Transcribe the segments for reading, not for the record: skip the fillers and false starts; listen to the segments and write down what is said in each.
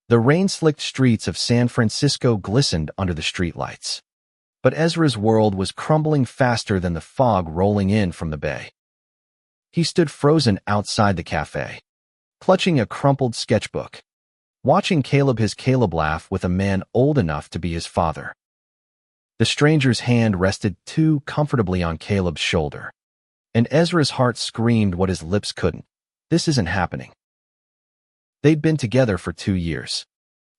The rain-slicked streets of San Francisco glistened under the streetlights. But Ezra's world was crumbling faster than the fog rolling in from the bay. He stood frozen outside the cafe, clutching a crumpled sketchbook, watching Caleb laugh with a man old enough to be his father. The stranger's hand rested too comfortably on Caleb's shoulder, and Ezra's heart screamed what his lips couldn't. This isn't happening. They'd been together for 2 years,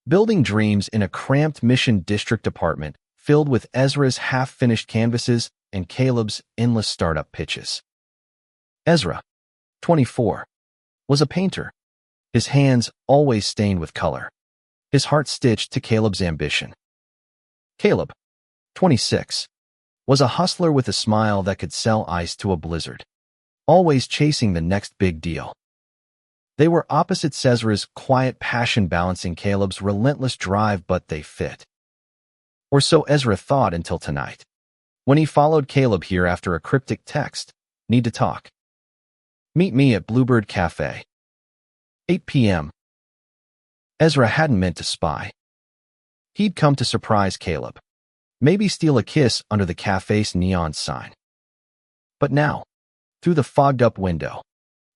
building dreams in a cramped Mission District apartment filled with Ezra's half-finished canvases and Caleb's endless startup pitches. Ezra, 24, was a painter, his hands always stained with color, his heart stitched to Caleb's ambition. Caleb, 26, was a hustler with a smile that could sell ice to a blizzard, always chasing the next big deal. They were opposites, Ezra's quiet passion balancing Caleb's relentless drive, but they fit. Or so Ezra thought until tonight, when he followed Caleb here after a cryptic text, "Need to talk. Meet me at Bluebird Cafe. 8 p.m. Ezra hadn't meant to spy. He'd come to surprise Caleb, maybe steal a kiss under the cafe's neon sign. But now, through the fogged-up window,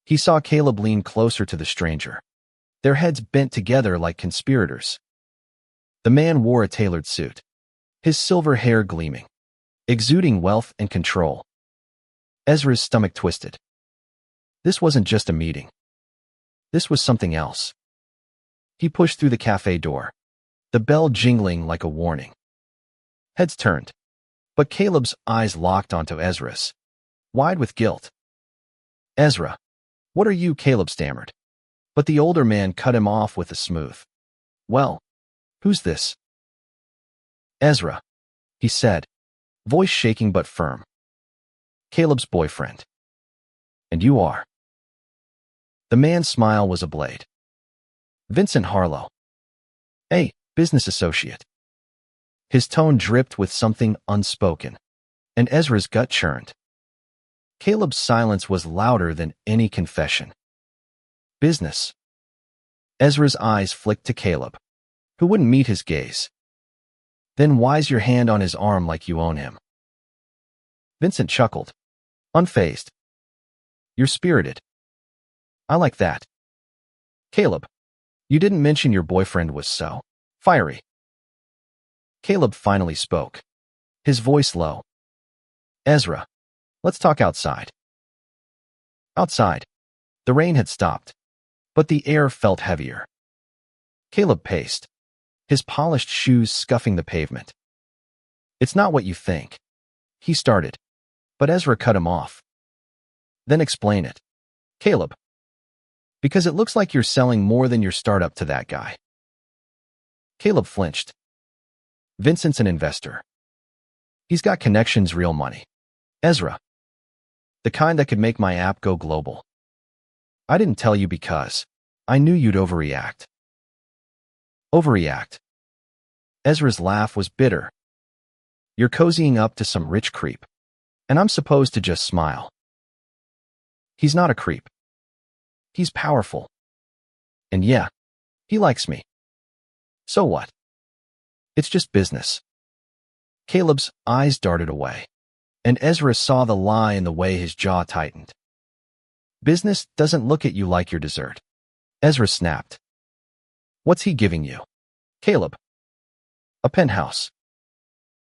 he saw Caleb lean closer to the stranger, their heads bent together like conspirators. The man wore a tailored suit, his silver hair gleaming, exuding wealth and control. Ezra's stomach twisted. This wasn't just a meeting. This was something else. He pushed through the cafe door, the bell jingling like a warning. Heads turned, but Caleb's eyes locked onto Ezra's, wide with guilt. "Ezra, what are you?" Caleb stammered, but the older man cut him off with a smooth, "Well, who's this?" "Ezra," he said, voice shaking but firm. "Caleb's boyfriend. And you are." The man's smile was a blade. "Vincent Harlow. A business associate." His tone dripped with something unspoken, and Ezra's gut churned. Caleb's silence was louder than any confession. "Business." Ezra's eyes flicked to Caleb, who wouldn't meet his gaze. "Then why's your hand on his arm like you own him?" Vincent chuckled, unfazed. "You're spirited. I like that." "Caleb, you didn't mention your boyfriend was so fiery." Caleb finally spoke, his voice low. "Ezra, let's talk outside." Outside, the rain had stopped, but the air felt heavier. Caleb paced, his polished shoes scuffing the pavement. "It's not what you think," he started, but Ezra cut him off. "Then explain it." "Caleb, because it looks like you're selling more than your startup to that guy." Caleb flinched. "Vincent's an investor. He's got connections, real money. Ezra, the kind that could make my app go global. I didn't tell you because I knew you'd overreact." "Overreact?" Ezra's laugh was bitter. "You're cozying up to some rich creep, and I'm supposed to just smile." "He's not a creep. He's powerful. And yeah, he likes me. So what? It's just business." Caleb's eyes darted away, and Ezra saw the lie in the way his jaw tightened. "Business doesn't look at you like your dessert." Ezra snapped. "What's he giving you?" "Caleb, a penthouse,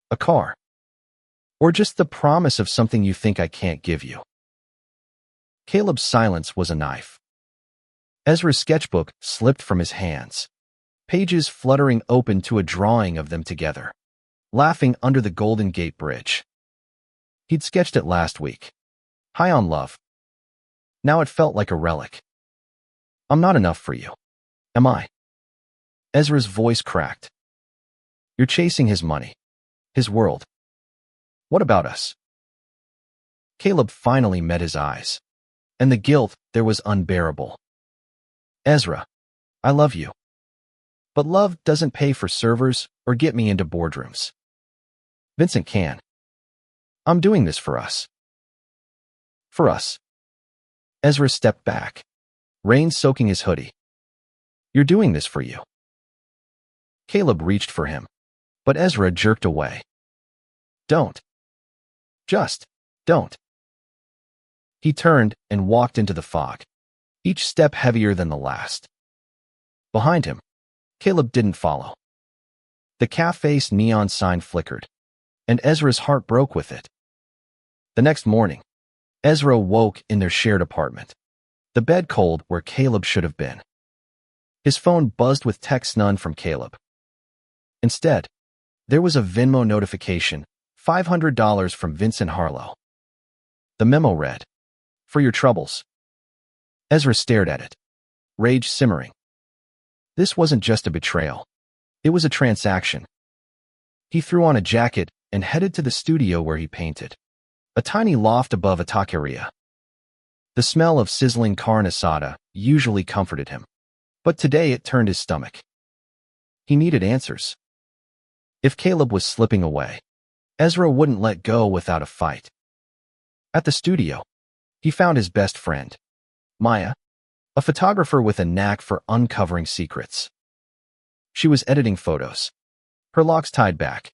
a car, or just the promise of something you think I can't give you." Caleb's silence was a knife. Ezra's sketchbook slipped from his hands, pages fluttering open to a drawing of them together, laughing under the Golden Gate Bridge. He'd sketched it last week, high on love. Now it felt like a relic. "I'm not enough for you, am I?" Ezra's voice cracked. "You're chasing his money, his world. What about us?" Caleb finally met his eyes, and the guilt there was unbearable. "Ezra, I love you. But love doesn't pay for servers or get me into boardrooms. Vincent can. I'm doing this for us." "For us." Ezra stepped back, rain soaking his hoodie. "You're doing this for you." Caleb reached for him, but Ezra jerked away. Don't. Just don't. He turned and walked into the fog, each step heavier than the last. Behind him, Caleb didn't follow. The cafe's neon sign flickered, and Ezra's heart broke with it. The next morning, Ezra woke in their shared apartment, the bed cold where Caleb should have been. His phone buzzed with texts, none from Caleb. Instead, there was a Venmo notification, $500 from Vincent Harlow. The memo read, "For your troubles." Ezra stared at it, rage simmering. This wasn't just a betrayal. It was a transaction. He threw on a jacket and headed to the studio where he painted, a tiny loft above a taqueria. The smell of sizzling carne asada usually comforted him, but today it turned his stomach. He needed answers. If Caleb was slipping away, Ezra wouldn't let go without a fight. At the studio, he found his best friend, Maya, a photographer with a knack for uncovering secrets. She was editing photos, her locks tied back,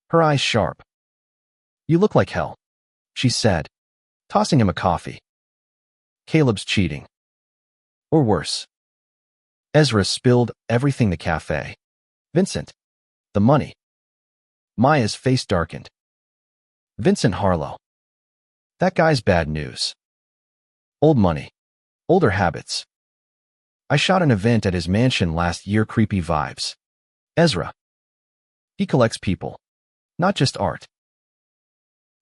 her eyes sharp. "You look like hell," she said, tossing him a coffee. "Caleb's cheating." Or worse. Ezra spilled everything: the cafe, Vincent, the money. Maya's face darkened. "Vincent Harlow. That guy's bad news. Old money. Older habits. I shot an event at his mansion last year. Creepy vibes. Ezra. He collects people, not just art."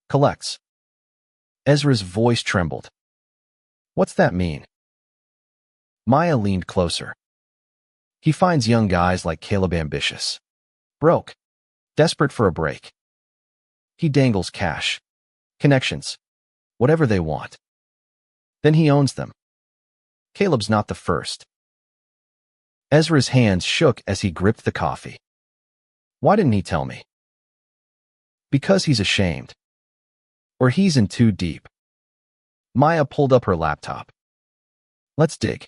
Collects. Ezra's voice trembled. "What's that mean?" Maya leaned closer. "He finds young guys like Caleb ambitious, broke, desperate for a break. He dangles cash, connections, whatever they want. Then he owns them. Caleb's not the first." Ezra's hands shook as he gripped the coffee. "Why didn't he tell me?" "Because he's ashamed. Or he's in too deep." Maya pulled up her laptop. "Let's dig.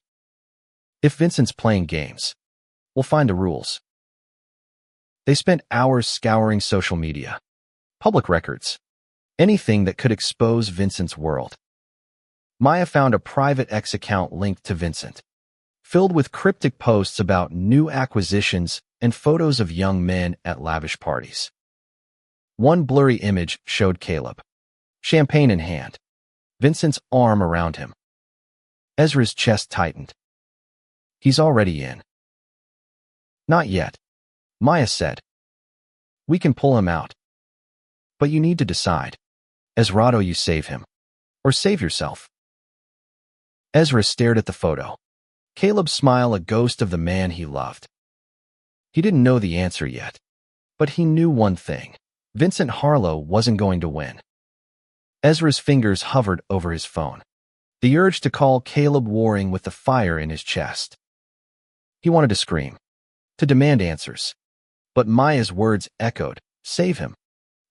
If Vincent's playing games, we'll find the rules." They spent hours scouring social media, public records, anything that could expose Vincent's world. Maya found a private X account linked to Vincent, filled with cryptic posts about new acquisitions and photos of young men at lavish parties. One blurry image showed Caleb, champagne in hand, Vincent's arm around him. Ezra's chest tightened. "He's already in." "Not yet," Maya said. "We can pull him out. But you need to decide. Ezrado, you save him, or save yourself." Ezra stared at the photo, Caleb's smile a ghost of the man he loved. He didn't know the answer yet, but he knew one thing: Vincent Harlow wasn't going to win. Ezra's fingers hovered over his phone, the urge to call Caleb warring with the fire in his chest. He wanted to scream, to demand answers, but Maya's words echoed, "Save him,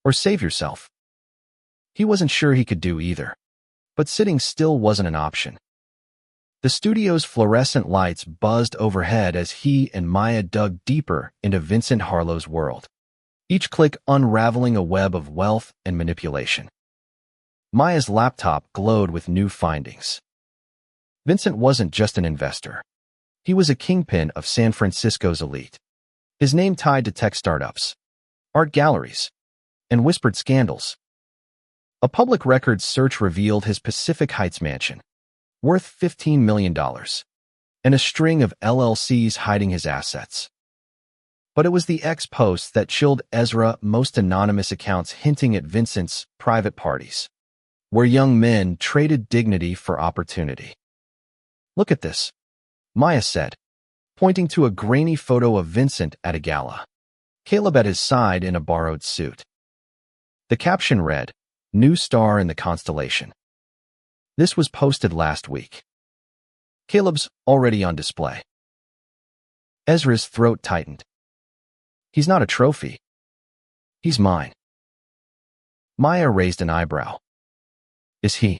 or save yourself." He wasn't sure he could do either, but sitting still wasn't an option. The studio's fluorescent lights buzzed overhead as he and Maya dug deeper into Vincent Harlow's world, each click unraveling a web of wealth and manipulation. Maya's laptop glowed with new findings. Vincent wasn't just an investor. He was a kingpin of San Francisco's elite, his name tied to tech startups, art galleries, and whispered scandals. A public records search revealed his Pacific Heights mansion, worth $15 million, and a string of LLCs hiding his assets. But it was the X posts that chilled Ezra, most anonymous accounts hinting at Vincent's private parties, where young men traded dignity for opportunity. "Look at this," Maya said, pointing to a grainy photo of Vincent at a gala, Caleb at his side in a borrowed suit. The caption read, "New star in the constellation." This was posted last week. Caleb's already on display. Ezra's throat tightened. "He's not a trophy. He's mine." Maya raised an eyebrow. "Is he?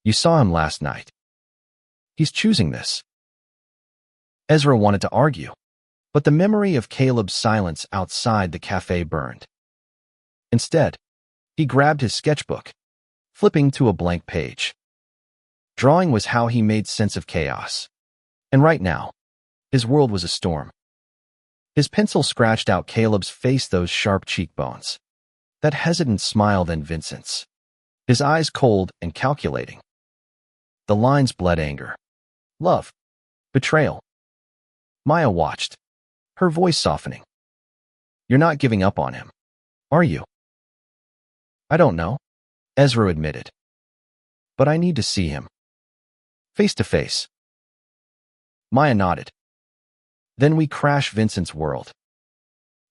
You saw him last night. He's choosing this." Ezra wanted to argue, But the memory of Caleb's silence outside the cafe burned. Instead, he grabbed his sketchbook, flipping to a blank page. Drawing was how he made sense of chaos. And right now, his world was a storm. His pencil scratched out Caleb's face, those sharp cheekbones, that hesitant smile, then Vincent's, his eyes cold and calculating. The lines bled anger, love, betrayal. Maya watched, her voice softening. "You're not giving up on him, are you?" "I don't know," Ezra admitted. "But I need to see him. Face to face." Maya nodded. "Then we crash Vincent's world.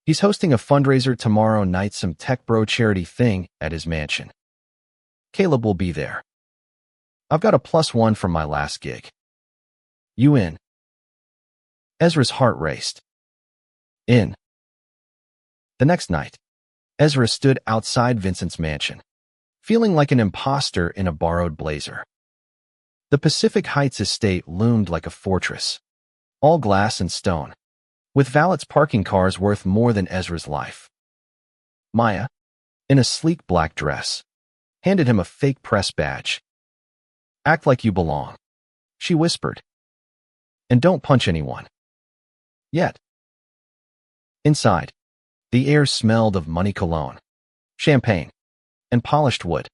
He's hosting a fundraiser tomorrow night, some tech bro charity thing at his mansion. Caleb will be there. I've got a +1 from my last gig. You in?" Ezra's heart raced. In. The next night, Ezra stood outside Vincent's mansion, feeling like an imposter in a borrowed blazer. The Pacific Heights estate loomed like a fortress, all glass and stone, with valets parking cars worth more than Ezra's life. Maya, in a sleek black dress, handed him a fake press badge. "Act like you belong," she whispered. "And don't punch anyone. Yet." Inside, the air smelled of money, cologne, champagne, and polished wood.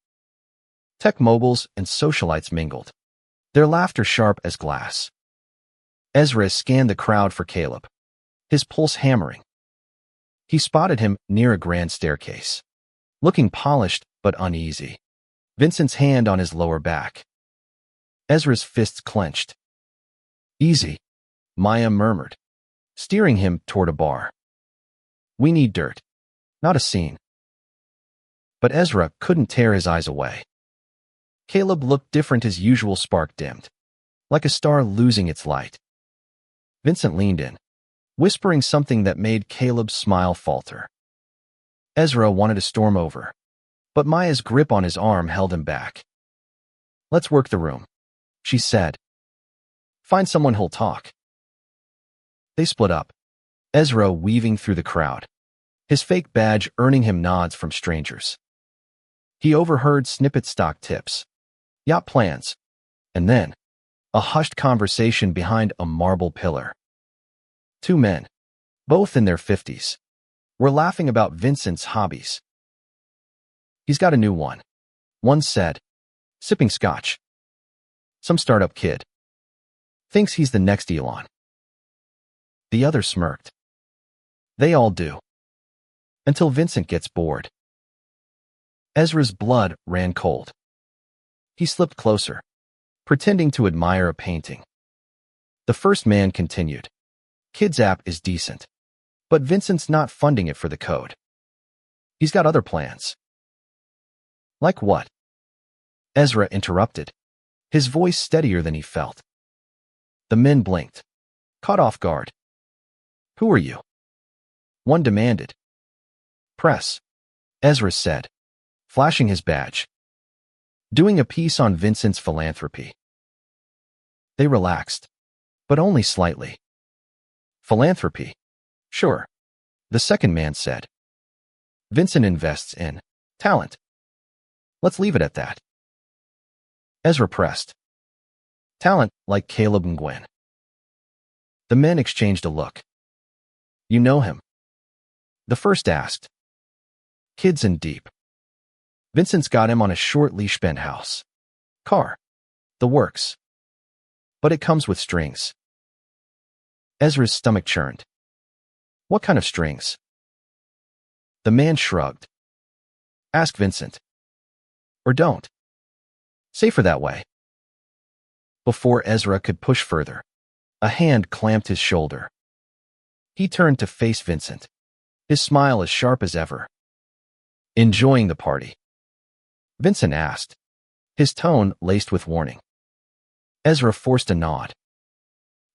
Tech moguls and socialites mingled, their laughter sharp as glass. Ezra scanned the crowd for Caleb, his pulse hammering. He spotted him near a grand staircase, looking polished but uneasy, Vincent's hand on his lower back. Ezra's fists clenched. "Easy," Maya murmured, steering him toward a bar. "We need dirt, not a scene." But Ezra couldn't tear his eyes away. Caleb looked different, his usual spark dimmed, like a star losing its light. Vincent leaned in, whispering something that made Caleb's smile falter. Ezra wanted to storm over, but Maya's grip on his arm held him back. "Let's work the room," she said. "Find someone who'll talk." They split up, Ezra weaving through the crowd, his fake badge earning him nods from strangers. He overheard snippet stock tips, yacht plans, and then a hushed conversation behind a marble pillar. Two men, both in their 50s, were laughing about Vincent's hobbies. "He's got a new one," one said, sipping scotch. "Some startup kid. Thinks he's the next Elon." The other smirked. "They all do. Until Vincent gets bored." Ezra's blood ran cold. He slipped closer, pretending to admire a painting. The first man continued. "Kid's app is decent, but Vincent's not funding it for the code. He's got other plans." "Like what?" Ezra interrupted, his voice steadier than he felt. The men blinked, caught off guard. "Who are you?" one demanded. "Press," Ezra said, flashing his badge. "Doing a piece on Vincent's philanthropy." They relaxed, but only slightly. "Philanthropy? Sure," the second man said. "Vincent invests in talent. Let's leave it at that." Ezra pressed. "Talent like Caleb and Gwen." The men exchanged a look. "You know him?" the first asked. "Kid's in deep. Vincent's got him on a short leash, penthouse, car, the works. But it comes with strings." Ezra's stomach churned. "What kind of strings?" The man shrugged. "Ask Vincent. Or don't. Safer that way." Before Ezra could push further, a hand clamped his shoulder. He turned to face Vincent, his smile as sharp as ever. "Enjoying the party?" Vincent asked, his tone laced with warning. Ezra forced a nod.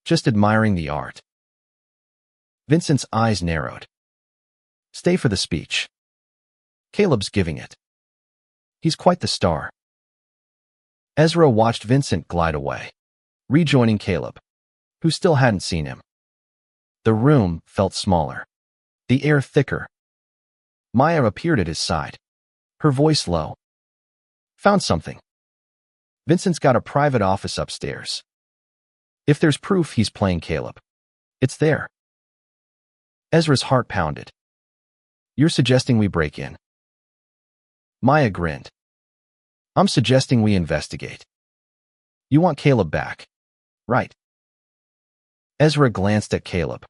"Just admiring the art." Vincent's eyes narrowed. "Stay for the speech. Caleb's giving it. He's quite the star." Ezra watched Vincent glide away, rejoining Caleb, who still hadn't seen him. The room felt smaller, the air thicker. Maya appeared at his side, her voice low. Found something. Vincent's got a private office upstairs. If there's proof he's playing Caleb, it's there. Ezra's heart pounded. You're suggesting we break in? Maya grinned. I'm suggesting we investigate. You want Caleb back, right? Ezra glanced at Caleb,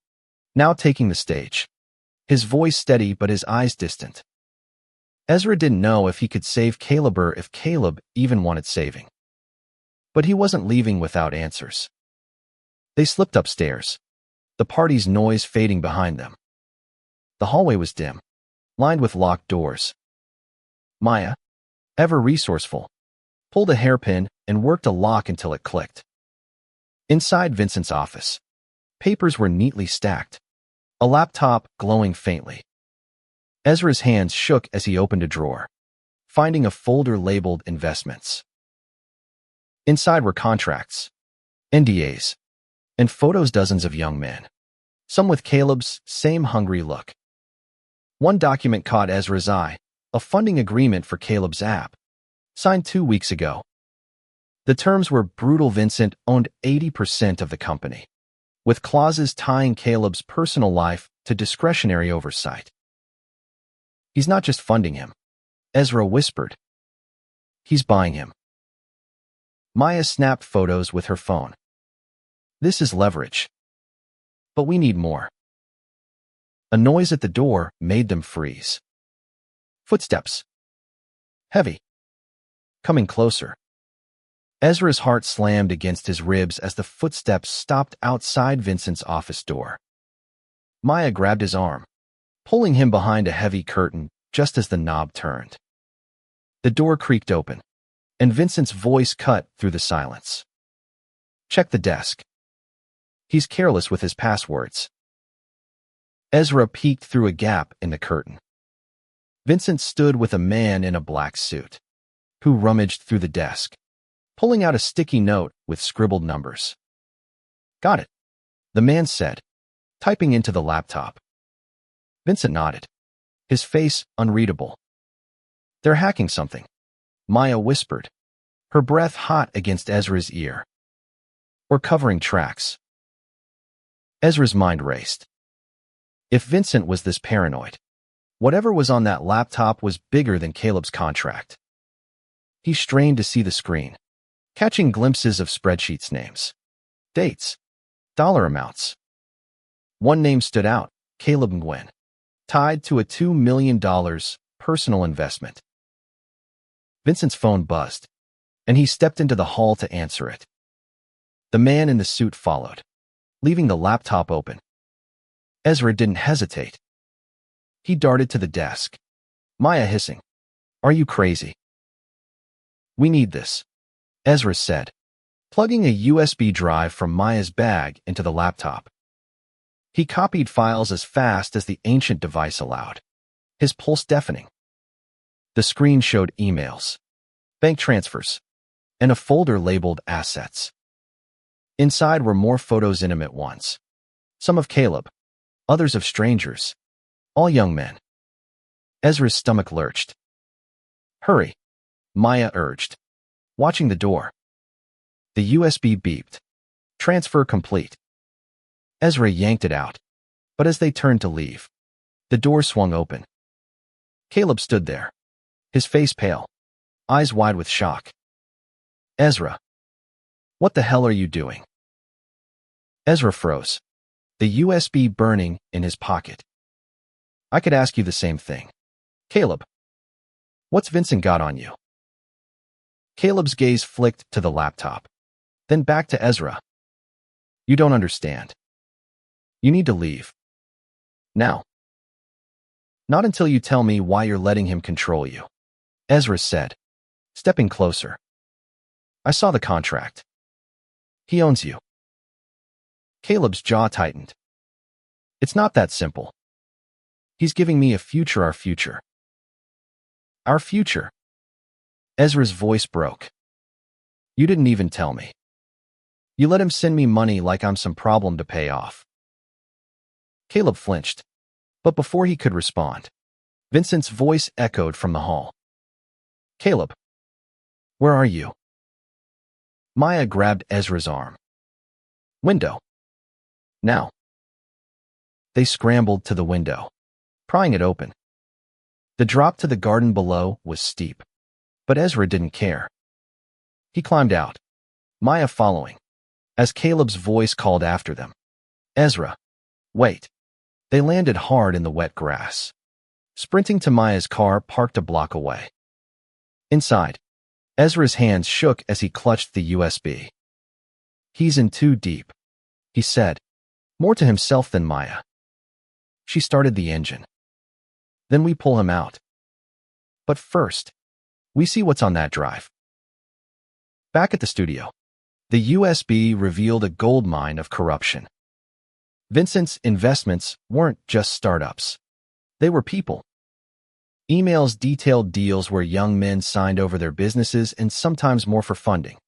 now taking the stage. His voice steady but his eyes distant. Ezra didn't know if he could save Caleb or if Caleb even wanted saving. But he wasn't leaving without answers. They slipped upstairs, the party's noise fading behind them. The hallway was dim, lined with locked doors. Maya, ever resourceful, pulled a hairpin and worked a lock until it clicked. Inside Vincent's office, papers were neatly stacked, a laptop glowing faintly. Ezra's hands shook as he opened a drawer, finding a folder labeled Investments. Inside were contracts, NDAs, and photos dozens of young men, some with Caleb's same hungry look. One document caught Ezra's eye, a funding agreement for Caleb's app, signed 2 weeks ago. The terms were brutal. Vincent owned 80% of the company, with clauses tying Caleb's personal life to discretionary oversight. He's not just funding him, Ezra whispered. He's buying him. Maya snapped photos with her phone. This is leverage. But we need more. A noise at the door made them freeze. Footsteps. Heavy. Coming closer. Ezra's heart slammed against his ribs as the footsteps stopped outside Vincent's office door. Maya grabbed his arm, pulling him behind a heavy curtain just as the knob turned. The door creaked open, and Vincent's voice cut through the silence. Check the desk. He's careless with his passwords. Ezra peeked through a gap in the curtain. Vincent stood with a man in a black suit, who rummaged through the desk, pulling out a sticky note with scribbled numbers. Got it, the man said, typing into the laptop. Vincent nodded, his face unreadable. They're hacking something, Maya whispered, her breath hot against Ezra's ear. Or covering tracks. Ezra's mind raced. If Vincent was this paranoid, whatever was on that laptop was bigger than Caleb's contract. He strained to see the screen, catching glimpses of spreadsheets' names, dates, dollar amounts. One name stood out, Caleb Nguyen, tied to a $2 million personal investment. Vincent's phone buzzed, and he stepped into the hall to answer it. The man in the suit followed, leaving the laptop open. Ezra didn't hesitate. He darted to the desk, Maya hissing, Are you crazy? We need this, Ezra said, plugging a USB drive from Maya's bag into the laptop. He copied files as fast as the ancient device allowed, his pulse deafening. The screen showed emails, bank transfers, and a folder labeled Assets. Inside were more photos, intimate ones, some of Caleb, others of strangers, all young men. Ezra's stomach lurched. Hurry, Maya urged, watching the door. The USB beeped. Transfer complete. Ezra yanked it out, but as they turned to leave, the door swung open. Caleb stood there, his face pale, eyes wide with shock. Ezra, what the hell are you doing? Ezra froze, the USB burning in his pocket. I could ask you the same thing. Caleb, what's Vincent got on you? Caleb's gaze flicked to the laptop, then back to Ezra. You don't understand. You need to leave. Now. Not until you tell me why you're letting him control you, Ezra said, stepping closer. I saw the contract. He owns you. Caleb's jaw tightened. It's not that simple. He's giving me a future, our future. Our future. Ezra's voice broke. You didn't even tell me. You let him send me money like I'm some problem to pay off. Caleb flinched, but before he could respond, Vincent's voice echoed from the hall. Caleb, where are you? Maya grabbed Ezra's arm. Window. Now. They scrambled to the window, prying it open. The drop to the garden below was steep, but Ezra didn't care. He climbed out, Maya following, as Caleb's voice called after them. Ezra, wait. They landed hard in the wet grass, sprinting to Maya's car parked a block away. Inside, Ezra's hands shook as he clutched the USB. He's in too deep, he said, more to himself than Maya. She started the engine. Then we pull him out. But first, we see what's on that drive. Back at the studio, the USB revealed a goldmine of corruption. Vincent's investments weren't just startups. They were people. Emails detailed deals where young men signed over their businesses and sometimes more for funding.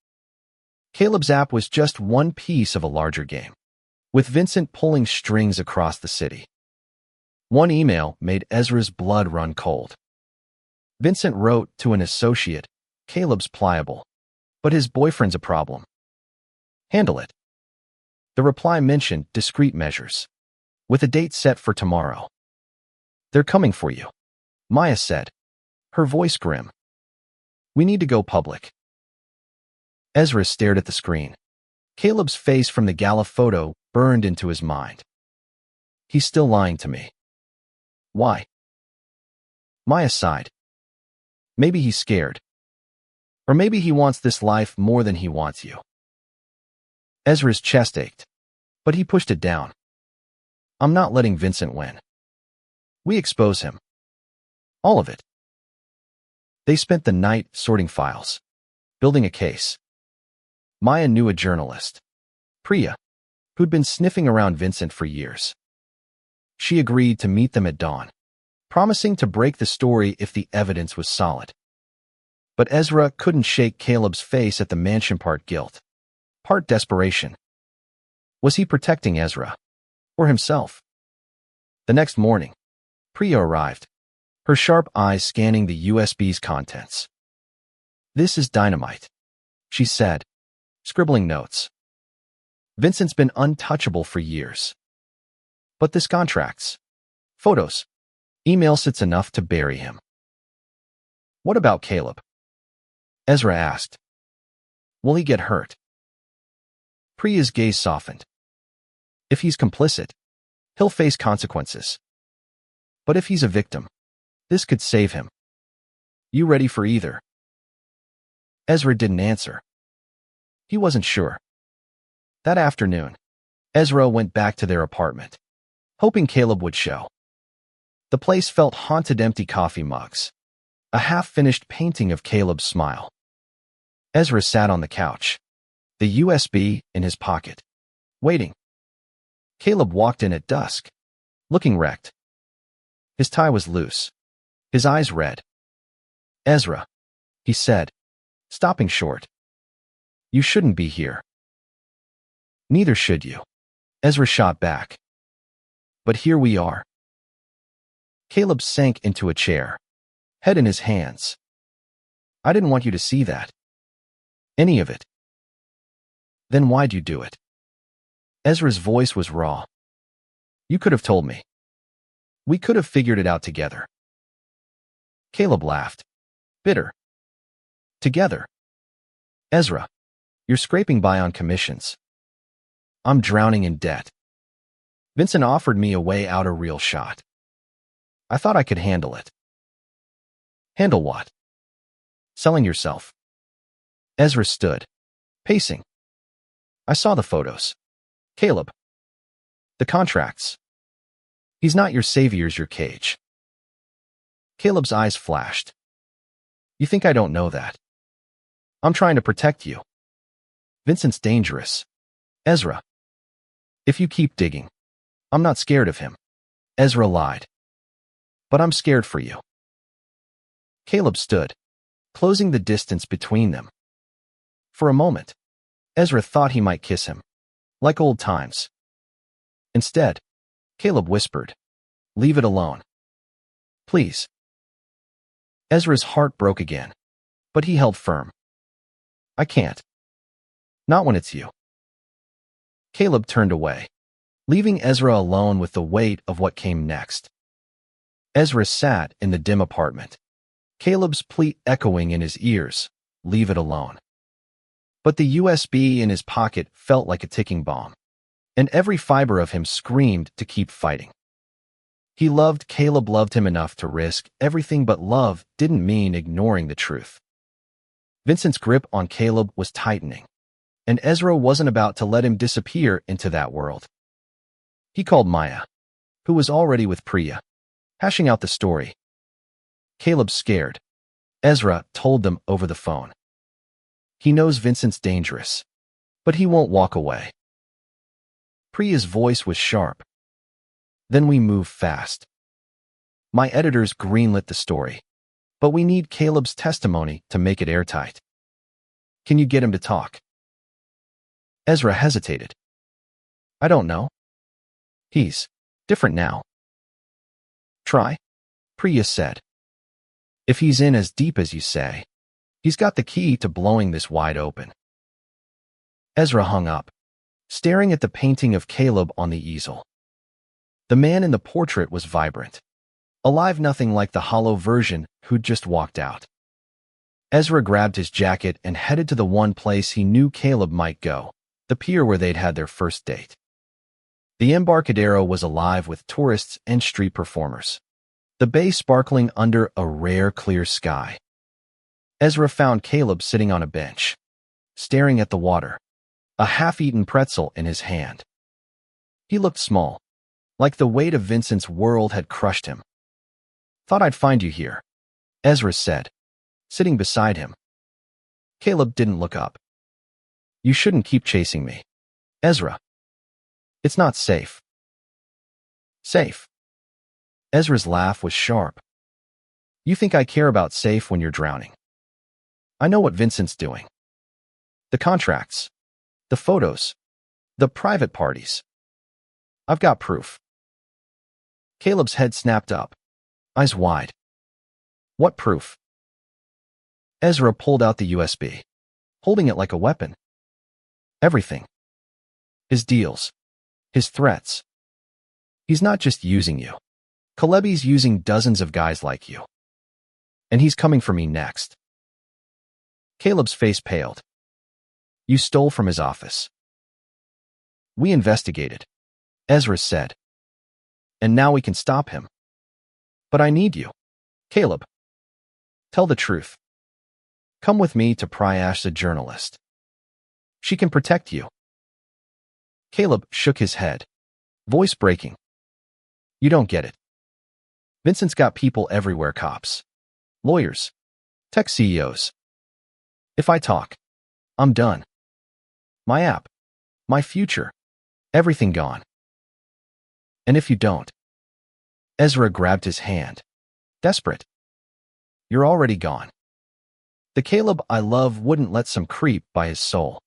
Caleb's app was just one piece of a larger game, with Vincent pulling strings across the city. One email made Ezra's blood run cold. Vincent wrote to an associate, Caleb's pliable, but his boyfriend's a problem. Handle it. The reply mentioned discrete measures, with a date set for tomorrow. They're coming for you, Maya said, her voice grim. We need to go public. Ezra stared at the screen. Caleb's face from the gala photo burned into his mind. He's still lying to me. Why? Maya sighed. Maybe he's scared. Or maybe he wants this life more than he wants you. Ezra's chest ached, but he pushed it down. I'm not letting Vincent win. We expose him. All of it. They spent the night sorting files, building a case. Maya knew a journalist, Priya, who'd been sniffing around Vincent for years. She agreed to meet them at dawn, promising to break the story if the evidence was solid. But Ezra couldn't shake Caleb's face at the mansion, part guilt, part desperation. Was he protecting Ezra? Or himself? The next morning, Priya arrived, her sharp eyes scanning the USB's contents. This is dynamite, she said, scribbling notes. Vincent's been untouchable for years. But this contracts, photos, email sits enough to bury him. What about Caleb? Ezra asked. Will he get hurt? Priya's gaze softened. If he's complicit, he'll face consequences. But if he's a victim, this could save him. You ready for either? Ezra didn't answer. He wasn't sure. That afternoon, Ezra went back to their apartment, hoping Caleb would show. The place felt haunted, empty coffee mugs, a half-finished painting of Caleb's smile. Ezra sat on the couch, the USB in his pocket, waiting. Caleb walked in at dusk, looking wrecked. His tie was loose, his eyes red. Ezra, he said, stopping short. You shouldn't be here. Neither should you, Ezra shot back. But here we are. Caleb sank into a chair, head in his hands. I didn't want you to see that. Any of it. Then why'd you do it? Ezra's voice was raw. You could have told me. We could have figured it out together. Caleb laughed, bitter. Together. Ezra, you're scraping by on commissions. I'm drowning in debt. Vincent offered me a way out, a real shot. I thought I could handle it. Handle what? Selling yourself. Ezra stood, pacing. I saw the photos. Caleb. The contracts. He's not your savior's your cage. Caleb's eyes flashed. You think I don't know that? I'm trying to protect you. Vincent's dangerous. Ezra. If you keep digging, I'm not scared of him. Ezra lied. But I'm scared for you. Caleb stood, closing the distance between them. For a moment, Ezra thought he might kiss him, like old times. Instead, Caleb whispered. Leave it alone. Please. Ezra's heart broke again, but he held firm. I can't. Not when it's you. Caleb turned away, leaving Ezra alone with the weight of what came next. Ezra sat in the dim apartment, Caleb's plea echoing in his ears, leave it alone. But the USB in his pocket felt like a ticking bomb, and every fiber of him screamed to keep fighting. He loved Caleb, loved him enough to risk everything, but love didn't mean ignoring the truth. Vincent's grip on Caleb was tightening, and Ezra wasn't about to let him disappear into that world. He called Maya, who was already with Priya, hashing out the story. Caleb's scared. Ezra told them over the phone. He knows Vincent's dangerous, but he won't walk away. Priya's voice was sharp. Then we move fast. My editors greenlit the story, but we need Caleb's testimony to make it airtight. Can you get him to talk? Ezra hesitated. I don't know. He's different now. Try, Priya said. If he's in as deep as you say, he's got the key to blowing this wide open. Ezra hung up, staring at the painting of Caleb on the easel. The man in the portrait was vibrant, alive, nothing like the hollow version who'd just walked out. Ezra grabbed his jacket and headed to the one place he knew Caleb might go, the pier where they'd had their first date. The Embarcadero was alive with tourists and street performers, the bay sparkling under a rare clear sky. Ezra found Caleb sitting on a bench, staring at the water, a half-eaten pretzel in his hand. He looked small, like the weight of Vincent's world had crushed him. Thought I'd find you here, Ezra said, sitting beside him. Caleb didn't look up. You shouldn't keep chasing me, Ezra. It's not safe. Safe. Ezra's laugh was sharp. You think I care about safe when you're drowning? I know what Vincent's doing. The contracts, the photos, the private parties. I've got proof. Caleb's head snapped up, eyes wide. What proof? Ezra pulled out the USB, holding it like a weapon. Everything. His deals. His threats. He's not just using you. Caleb's using dozens of guys like you. And he's coming for me next. Caleb's face paled. You stole from his office. We investigated, Ezra said. And now we can stop him. But I need you. Caleb. Tell the truth. Come with me to Pryash, the journalist. She can protect you. Caleb shook his head, voice breaking. You don't get it. Vincent's got people everywhere, cops, lawyers, tech CEOs. If I talk, I'm done. My app, my future, everything gone. And if you don't? Ezra grabbed his hand, desperate. You're already gone. The Caleb I love wouldn't let some creep by his soul.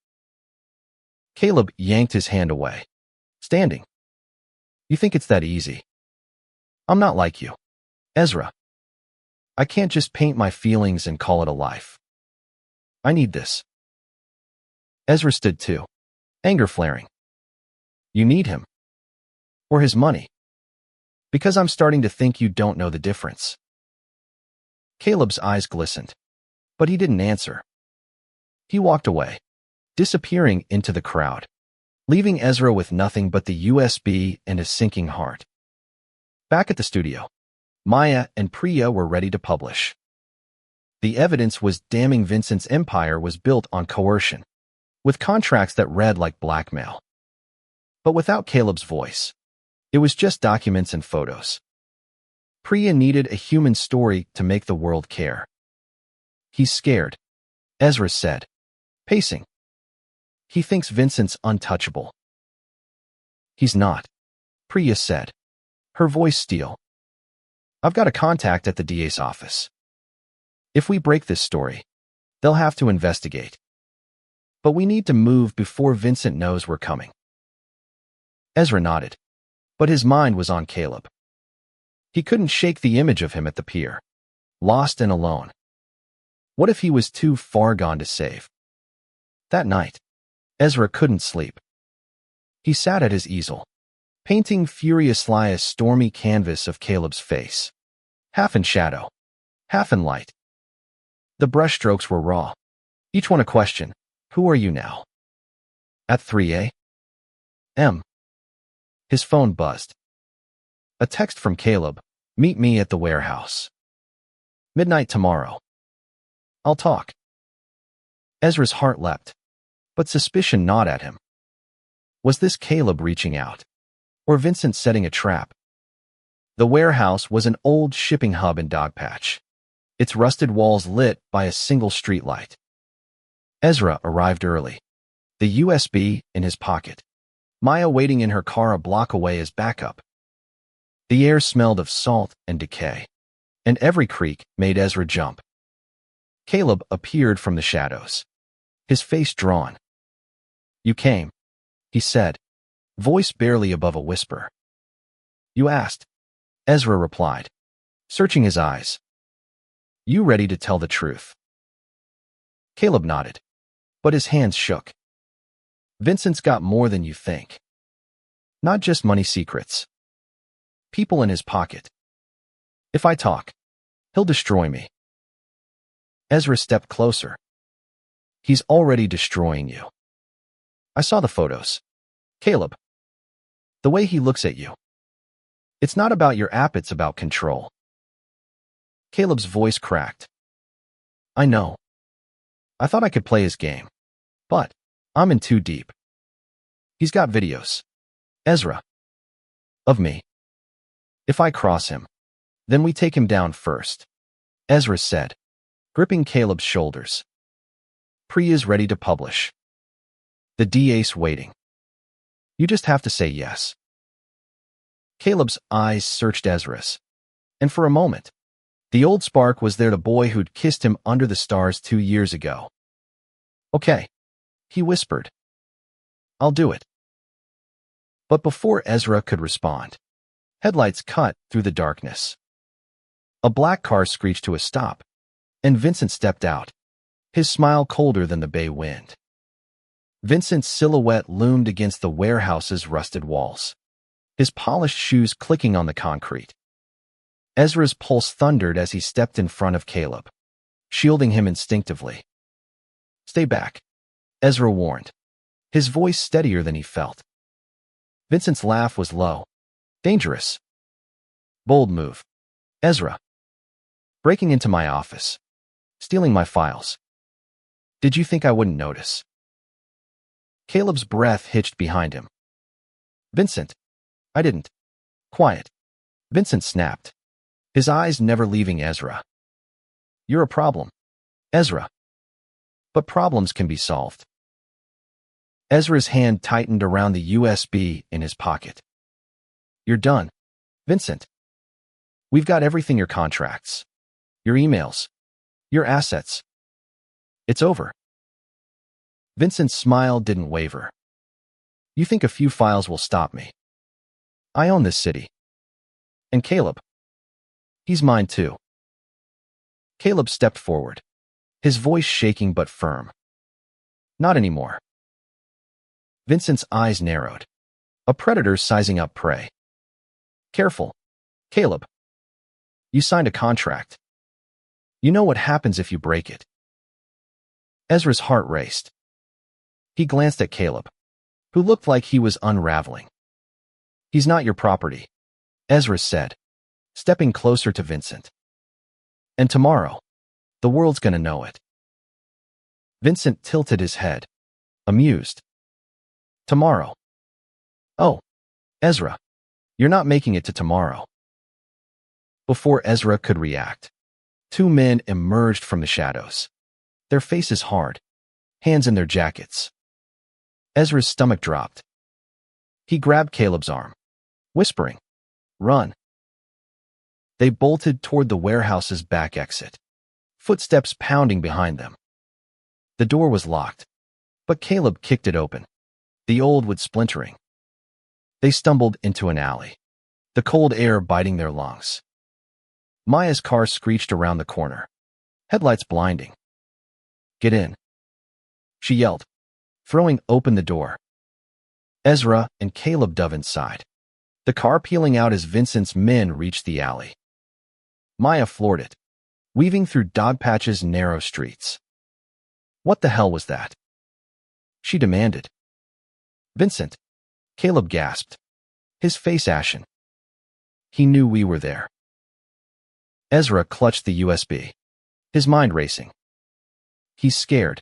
Caleb yanked his hand away, standing. You think it's that easy? I'm not like you, Ezra. I can't just paint my feelings and call it a life. I need this. Ezra stood too, anger flaring. You need him. Or his money. Because I'm starting to think you don't know the difference. Caleb's eyes glistened, but he didn't answer. He walked away, disappearing into the crowd, leaving Ezra with nothing but the USB and a sinking heart. Back at the studio, Maya and Priya were ready to publish. The evidence was damning. Vincent's empire was built on coercion, with contracts that read like blackmail. But without Caleb's voice, it was just documents and photos. Priya needed a human story to make the world care. He's scared, Ezra said, pacing. He thinks Vincent's untouchable. He's not, Priya said, her voice steel. I've got a contact at the DA's office. If we break this story, they'll have to investigate. But we need to move before Vincent knows we're coming. Ezra nodded, But his mind was on Caleb. He couldn't shake the image of him at the pier, lost and alone. What if he was too far gone to save? That night, Ezra couldn't sleep. He sat at his easel, painting furiously a stormy canvas of Caleb's face, half in shadow, half in light. The brushstrokes were raw, each one a question. Who are you now? At 3 a.m. His phone buzzed. A text from Caleb. Meet me at the warehouse. Midnight tomorrow. I'll talk. Ezra's heart leapt, but suspicion gnawed at him. Was this Caleb reaching out, or Vincent setting a trap? The warehouse was an old shipping hub in Dogpatch, its rusted walls lit by a single streetlight. Ezra arrived early, the USB in his pocket, Maya waiting in her car a block away as backup. The air smelled of salt and decay, and every creak made Ezra jump. Caleb appeared from the shadows, his face drawn. You came, he said, voice barely above a whisper. You asked, Ezra replied, searching his eyes. You ready to tell the truth? Caleb nodded, but his hands shook. Vincent's got more than you think. Not just money secrets. People in his pocket. If I talk, he'll destroy me. Ezra stepped closer. He's already destroying you. I saw the photos. Caleb. The way he looks at you. It's not about your app, it's about control. Caleb's voice cracked. I know. I thought I could play his game. But I'm in too deep. He's got videos. Ezra. Of me. If I cross him, then we take him down first, Ezra said, gripping Caleb's shoulders. Pre is ready to publish. The DA's waiting. You just have to say yes. Caleb's eyes searched Ezra's, and for a moment, the old spark was there, the boy who'd kissed him under the stars 2 years ago. Okay, he whispered. I'll do it. But before Ezra could respond, headlights cut through the darkness. A black car screeched to a stop, and Vincent stepped out, his smile colder than the bay wind. Vincent's silhouette loomed against the warehouse's rusted walls, his polished shoes clicking on the concrete. Ezra's pulse thundered as he stepped in front of Caleb, shielding him instinctively. Stay back, Ezra warned, his voice steadier than he felt. Vincent's laugh was low. Dangerous. Bold move. Ezra. Breaking into my office. Stealing my files. Did you think I wouldn't notice? Caleb's breath hitched behind him. Vincent. I didn't. Quiet. Vincent snapped, his eyes never leaving Ezra. You're a problem, Ezra. But problems can be solved. Ezra's hand tightened around the USB in his pocket. You're done, Vincent. We've got everything, your contracts, your emails, your assets. It's over. Vincent's smile didn't waver. You think a few files will stop me? I own this city. And Caleb. He's mine too. Caleb stepped forward, his voice shaking but firm. Not anymore. Vincent's eyes narrowed. A predator sizing up prey. Careful, Caleb. You signed a contract. You know what happens if you break it. Ezra's heart raced. He glanced at Caleb, who looked like he was unraveling. He's not your property, Ezra said, stepping closer to Vincent. And tomorrow, the world's gonna know it. Vincent tilted his head, amused. Tomorrow. Oh, Ezra, you're not making it to tomorrow. Before Ezra could react, 2 men emerged from the shadows, their faces hard, hands in their jackets. Ezra's stomach dropped. He grabbed Caleb's arm, whispering, "Run." They bolted toward the warehouse's back exit, footsteps pounding behind them. The door was locked, but Caleb kicked it open, the old wood splintering. They stumbled into an alley, the cold air biting their lungs. Maya's car screeched around the corner, headlights blinding. "Get in," she yelled, throwing open the door. Ezra and Caleb dove inside, the car peeling out as Vincent's men reached the alley. Maya floored it, weaving through Dogpatch's narrow streets. "What the hell was that?" she demanded. "Vincent," Caleb gasped, his face ashen. "He knew we were there." Ezra clutched the USB, his mind racing. "He's scared.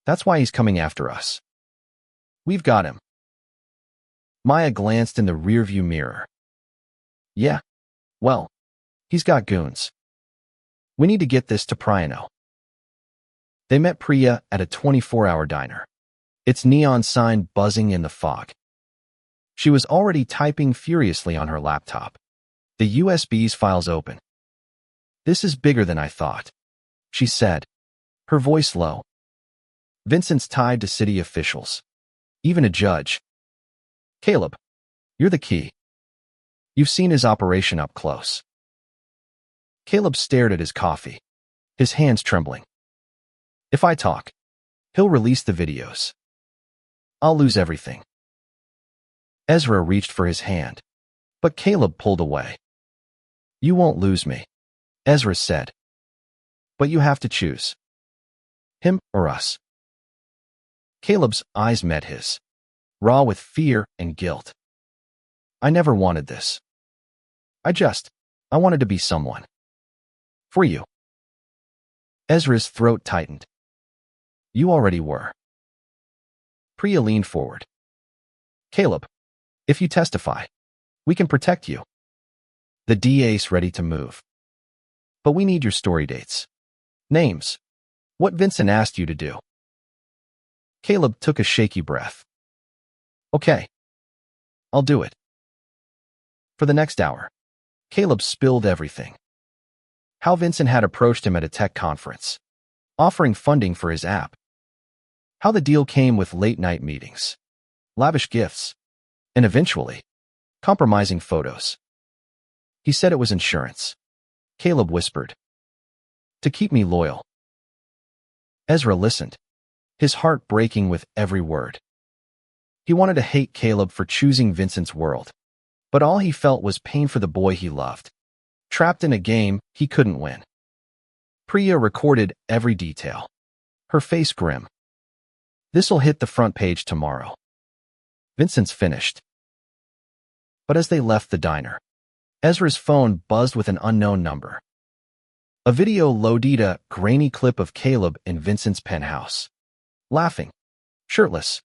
That's why he's coming after us. We've got him." Maya glanced in the rearview mirror. "Yeah, well, he's got goons. We need to get this to Priano." They met Priya at a 24-hour diner, its neon sign buzzing in the fog. She was already typing furiously on her laptop, the USB's files open. "This is bigger than I thought," she said, her voice low. "Vincent's tied to city officials, even a judge. Caleb, you're the key. You've seen his operation up close." Caleb stared at his coffee, his hands trembling. "If I talk, he'll release the videos. I'll lose everything." Ezra reached for his hand, but Caleb pulled away. "You won't lose me," Ezra said. "But you have to choose. Him or us." Caleb's eyes met his, raw with fear and guilt. "I never wanted this. I wanted to be someone. For you." Ezra's throat tightened. "You already were." Priya leaned forward. "Caleb, if you testify, we can protect you. The DA's ready to move. But we need your story dates. Names. What Vincent asked you to do." Caleb took a shaky breath. "Okay. I'll do it." For the next hour, Caleb spilled everything. How Vincent had approached him at a tech conference, offering funding for his app. How the deal came with late-night meetings, lavish gifts, and eventually, compromising photos. He said it was insurance. Caleb whispered, "To keep me loyal." Ezra listened, his heart breaking with every word. He wanted to hate Caleb for choosing Vincent's world, but all he felt was pain for the boy he loved, trapped in a game he couldn't win. Priya recorded every detail, her face grim. "This'll hit the front page tomorrow. Vincent's finished." But as they left the diner, Ezra's phone buzzed with an unknown number. A video loaded a grainy clip of Caleb in Vincent's penthouse, laughing, shirtless.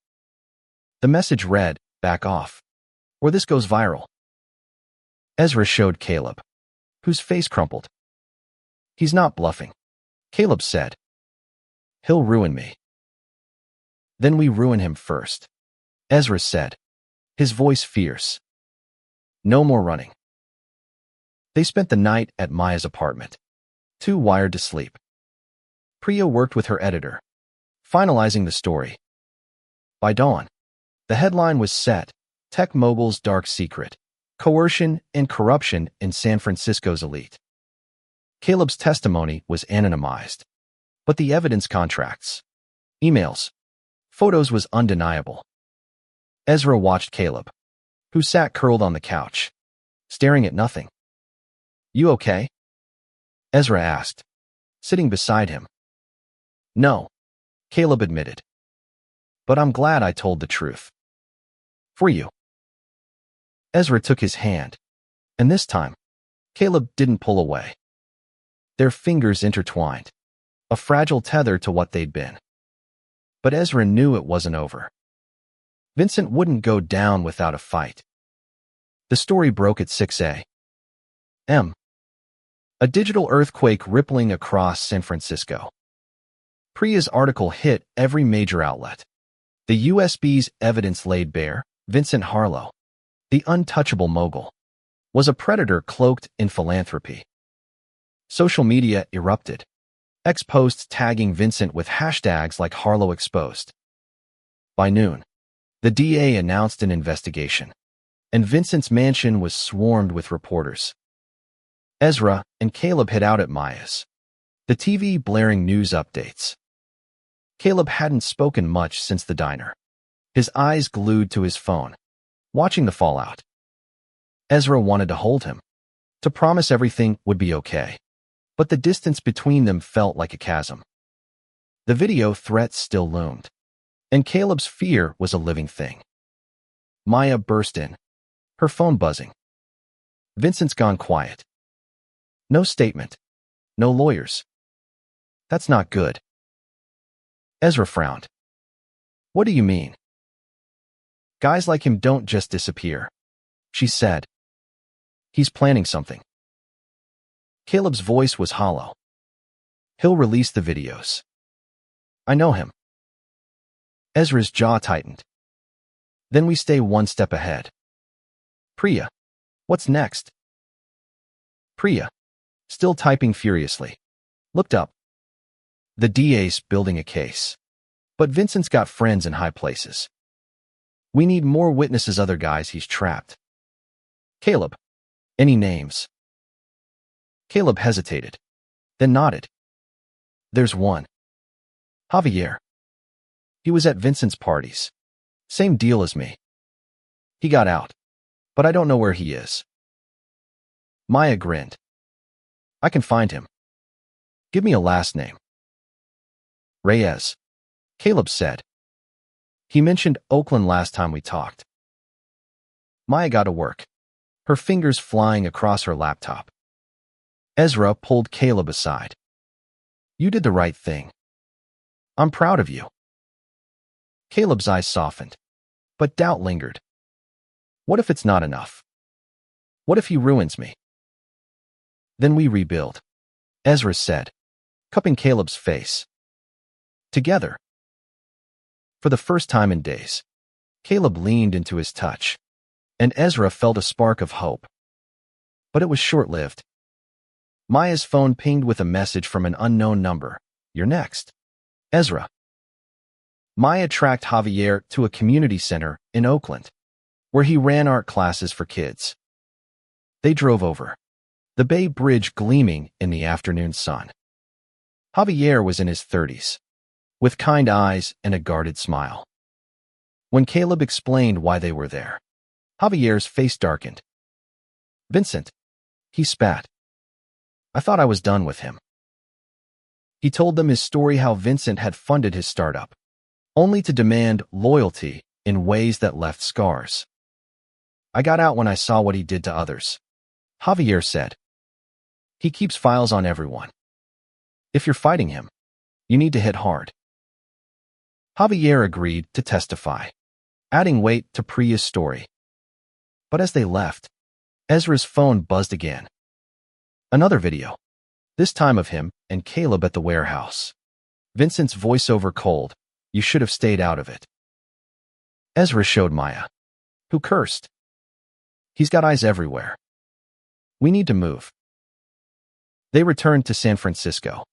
The message read, "Back off, or this goes viral." Ezra showed Caleb, whose face crumpled. "He's not bluffing," Caleb said. "He'll ruin me." "Then we ruin him first," Ezra said, his voice fierce. "No more running." They spent the night at Maya's apartment, too wired to sleep. Priya worked with her editor, finalizing the story. By dawn, the headline was set, "Tech Mogul's Dark Secret, Coercion and Corruption in San Francisco's Elite." Caleb's testimony was anonymized, but the evidence contracts, emails, photos was undeniable. Ezra watched Caleb, who sat curled on the couch, staring at nothing. "You okay?" Ezra asked, sitting beside him. "No," Caleb admitted. "But I'm glad I told the truth. For you." Ezra took his hand, and this time, Caleb didn't pull away. Their fingers intertwined, a fragile tether to what they'd been. But Ezra knew it wasn't over. Vincent wouldn't go down without a fight. The story broke at 6 a.m. A digital earthquake rippling across San Francisco. Priya's article hit every major outlet. The USB's evidence laid bare, Vincent Harlow, the untouchable mogul, was a predator cloaked in philanthropy. Social media erupted, ex-posts tagging Vincent with hashtags like Harlow Exposed. By noon, the DA announced an investigation. and Vincent's mansion was swarmed with reporters. Ezra and Caleb hid out at Maya's, the TV blaring news updates. Caleb hadn't spoken much since the diner, his eyes glued to his phone, watching the fallout. Ezra wanted to hold him, to promise everything would be okay, but the distance between them felt like a chasm. The video threats still loomed, and Caleb's fear was a living thing. Maya burst in, her phone buzzing. Vincent's gone quiet. No statement. No lawyers. That's not good. Ezra frowned. What do you mean? Guys like him don't just disappear, she said. He's planning something. Caleb's voice was hollow. He'll release the videos. I know him. Ezra's jaw tightened. Then we stay one step ahead. Priya, what's next? Priya, still typing furiously, looked up. The DA's building a case. But Vincent's got friends in high places. We need more witnesses, other guys he's trapped. Caleb, any names? Caleb hesitated, then nodded. There's one. Javier. He was at Vincent's parties. Same deal as me. He got out, but I don't know where he is. Maya grinned. I can find him. Give me a last name. Reyes, Caleb said. He mentioned Oakland last time we talked. Maya got to work, her fingers flying across her laptop. Ezra pulled Caleb aside. You did the right thing. I'm proud of you. Caleb's eyes softened, but doubt lingered. What if it's not enough? What if he ruins me? Then we rebuild, Ezra said, cupping Caleb's face. Together. For the first time in days, Caleb leaned into his touch, and Ezra felt a spark of hope. But it was short-lived. Maya's phone pinged with a message from an unknown number. You're next. Ezra. Maya tracked Javier to a community center in Oakland, where he ran art classes for kids. They drove over, the Bay Bridge gleaming in the afternoon sun. Javier was in his 30s, with kind eyes and a guarded smile. When Caleb explained why they were there, Javier's face darkened. Vincent, he spat. I thought I was done with him. He told them his story, how Vincent had funded his startup, only to demand loyalty in ways that left scars. I got out when I saw what he did to others, Javier said. He keeps files on everyone. If you're fighting him, you need to hit hard. Javier agreed to testify, adding weight to Priya's story. But as they left, Ezra's phone buzzed again. Another video, this time of him and Caleb at the warehouse. Vincent's voiceover cold. You should have stayed out of it. Ezra showed Maya, who cursed. He's got eyes everywhere. We need to move. They returned to San Francisco,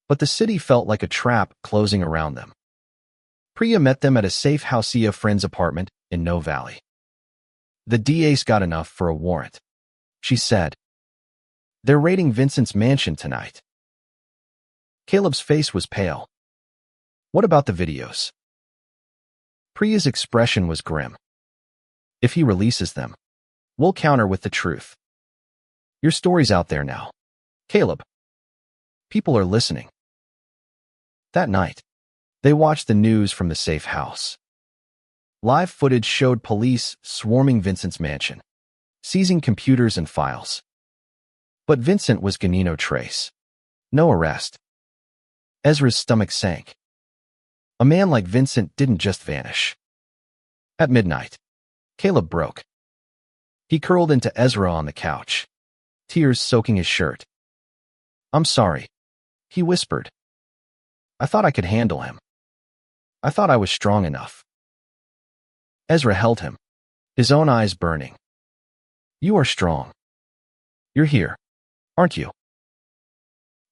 but the city felt like a trap closing around them. Priya met them at a safe Housia friend's apartment in No Valley. The DA's got enough for a warrant, she said. They're raiding Vincent's mansion tonight. Caleb's face was pale. What about the videos? Priya's expression was grim. If he releases them, we'll counter with the truth. Your story's out there now, Caleb. People are listening. That night, they watched the news from the safe house. Live footage showed police swarming Vincent's mansion, seizing computers and files. But Vincent was gone no trace. No arrest. Ezra's stomach sank. A man like Vincent didn't just vanish. At midnight, Caleb broke. He curled into Ezra on the couch, tears soaking his shirt. I'm sorry, he whispered. I thought I could handle him. I thought I was strong enough. Ezra held him, his own eyes burning. You are strong. You're here, aren't you?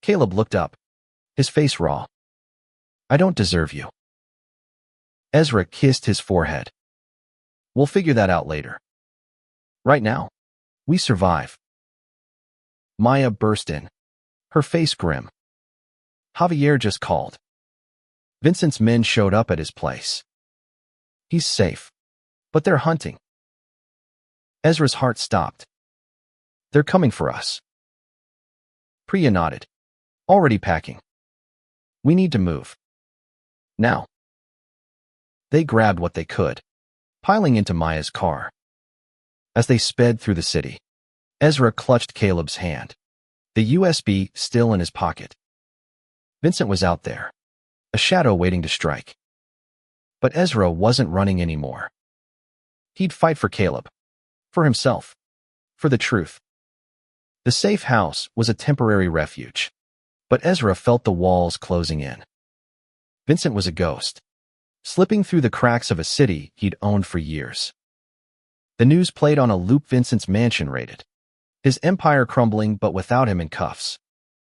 Caleb looked up, his face raw. I don't deserve you. Ezra kissed his forehead. We'll figure that out later. Right now, we survive. Maya burst in, her face grim. Javier just called. Vincent's men showed up at his place. He's safe, but they're hunting. Ezra's heart stopped. They're coming for us. Priya nodded. Already packing. We need to move. Now. They grabbed what they could, piling into Maya's car. As they sped through the city, Ezra clutched Caleb's hand, the USB still in his pocket. Vincent was out there, a shadow waiting to strike. But Ezra wasn't running anymore. He'd fight for Caleb, for himself, for the truth. The safe house was a temporary refuge, but Ezra felt the walls closing in. Vincent was a ghost, slipping through the cracks of a city he'd owned for years. The news played on a loop. Vincent's mansion raided, his empire crumbling but without him in cuffs.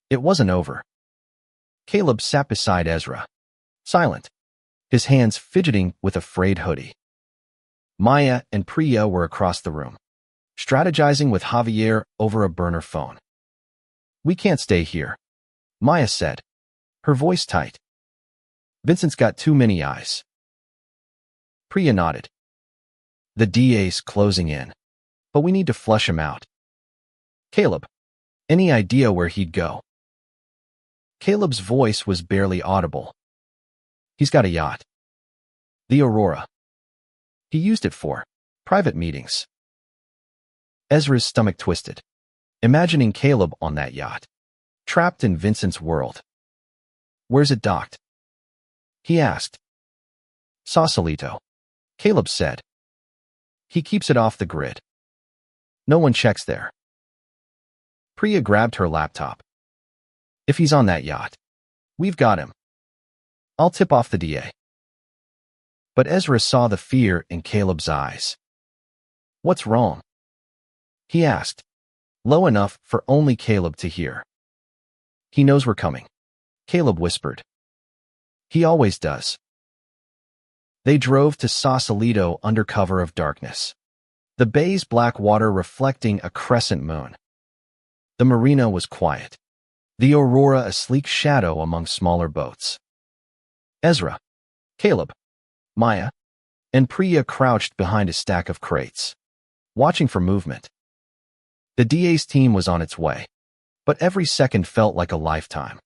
It wasn't over. Caleb sat beside Ezra, silent, his hands fidgeting with a frayed hoodie. Maya and Priya were across the room, strategizing with Javier over a burner phone. We can't stay here, Maya said, her voice tight. Vincent's got too many eyes. Priya nodded. The DA's closing in, but we need to flush him out. Caleb, any idea where he'd go? Caleb's voice was barely audible. He's got a yacht. The Aurora. He used it for private meetings. Ezra's stomach twisted, imagining Caleb on that yacht, trapped in Vincent's world. Where's it docked? He asked. Sausalito, Caleb said. He keeps it off the grid. No one checks there. Priya grabbed her laptop. If he's on that yacht, we've got him. I'll tip off the DA. But Ezra saw the fear in Caleb's eyes. What's wrong? He asked, low enough for only Caleb to hear. He knows we're coming, Caleb whispered. He always does. They drove to Sausalito under cover of darkness, the bay's black water reflecting a crescent moon. The marina was quiet, the Aurora a sleek shadow among smaller boats. Ezra, Caleb, Maya, and Priya crouched behind a stack of crates, watching for movement. The DA's team was on its way, but every second felt like a lifetime.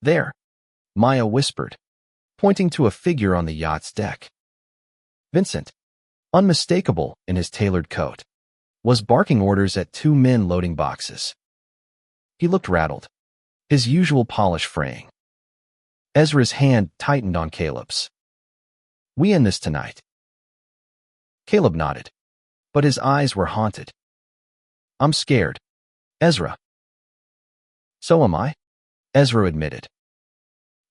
There, Maya whispered, pointing to a figure on the yacht's deck. Vincent, unmistakable in his tailored coat, was barking orders at two men loading boxes. He looked rattled, his usual polish fraying. Ezra's hand tightened on Caleb's. We end this tonight. Caleb nodded, but his eyes were haunted. I'm scared. Ezra. So am I, Ezra admitted.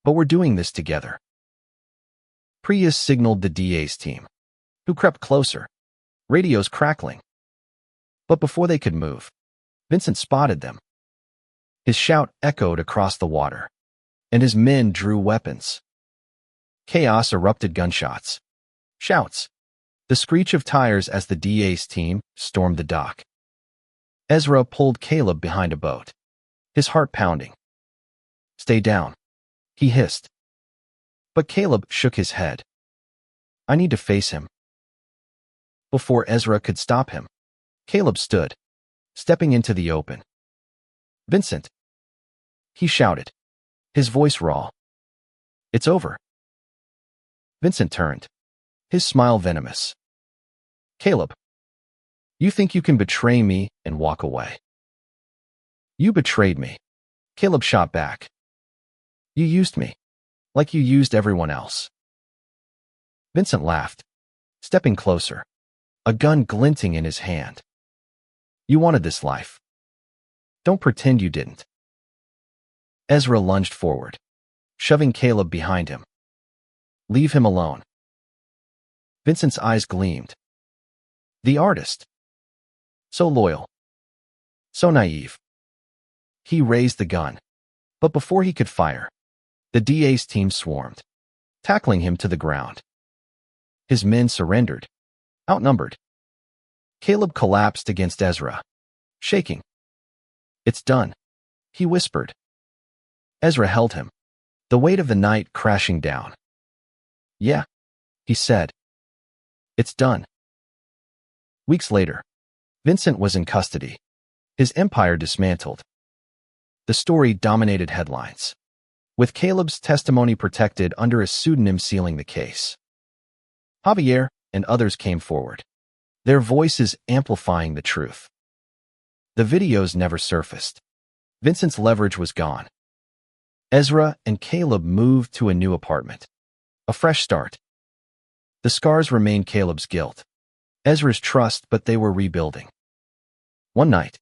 But we're doing this together. Priya signaled the DA's team, who crept closer, radios crackling. But before they could move, Vincent spotted them. His shout echoed across the water, and his men drew weapons. Chaos erupted: gunshots, shouts, the screech of tires as the DA's team stormed the dock. Ezra pulled Caleb behind a boat, his heart pounding. Stay down, he hissed. But Caleb shook his head. I need to face him. Before Ezra could stop him, Caleb stood, stepping into the open. Vincent, he shouted, his voice raw. It's over. Vincent turned, his smile venomous. Caleb, you think you can betray me and walk away? You betrayed me, Caleb shot back. You used me, like you used everyone else. Vincent laughed, stepping closer, a gun glinting in his hand. You wanted this life. Don't pretend you didn't. Ezra lunged forward, shoving Caleb behind him. Leave him alone. Vincent's eyes gleamed. The artist. So loyal. So naive. He raised the gun, but before he could fire, the DA's team swarmed, tackling him to the ground. His men surrendered, outnumbered. Caleb collapsed against Ezra, shaking. "It's done," he whispered. Ezra held him, the weight of the night crashing down. "Yeah," he said. "It's done." Weeks later, Vincent was in custody, his empire dismantled. The story dominated headlines, with Caleb's testimony protected under a pseudonym sealing the case. Javier and others came forward, their voices amplifying the truth. The videos never surfaced. Vincent's leverage was gone. Ezra and Caleb moved to a new apartment, a fresh start. The scars remained Caleb's guilt, Ezra's trust, but they were rebuilding. One night,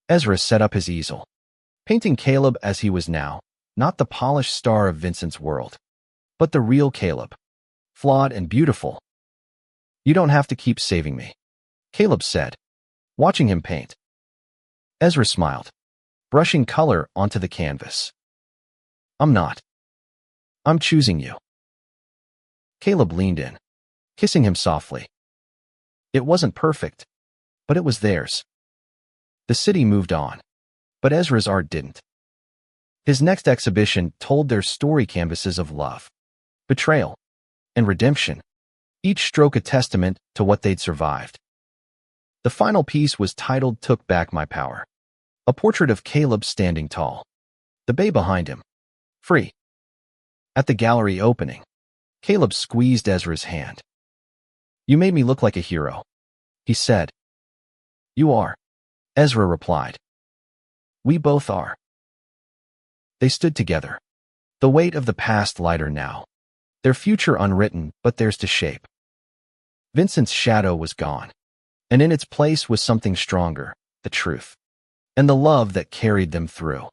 Ezra set up his easel, painting Caleb as he was now, not the polished star of Vincent's world, but the real Caleb, flawed and beautiful. "You don't have to keep saving me," Caleb said, watching him paint. Ezra smiled, brushing color onto the canvas. "I'm not. I'm choosing you." Caleb leaned in, kissing him softly. It wasn't perfect, but it was theirs. The city moved on, but Ezra's art didn't. His next exhibition told their story canvases of love, betrayal, and redemption, each stroke a testament to what they'd survived. The final piece was titled "Took Back My Power," a portrait of Caleb standing tall, the bay behind him, free. At the gallery opening, Caleb squeezed Ezra's hand. "You made me look like a hero," he said. "You are," Ezra replied. "We both are." They stood together, the weight of the past lighter now, their future unwritten, but theirs to shape. Vincent's shadow was gone, and in its place was something stronger, the truth, and the love that carried them through.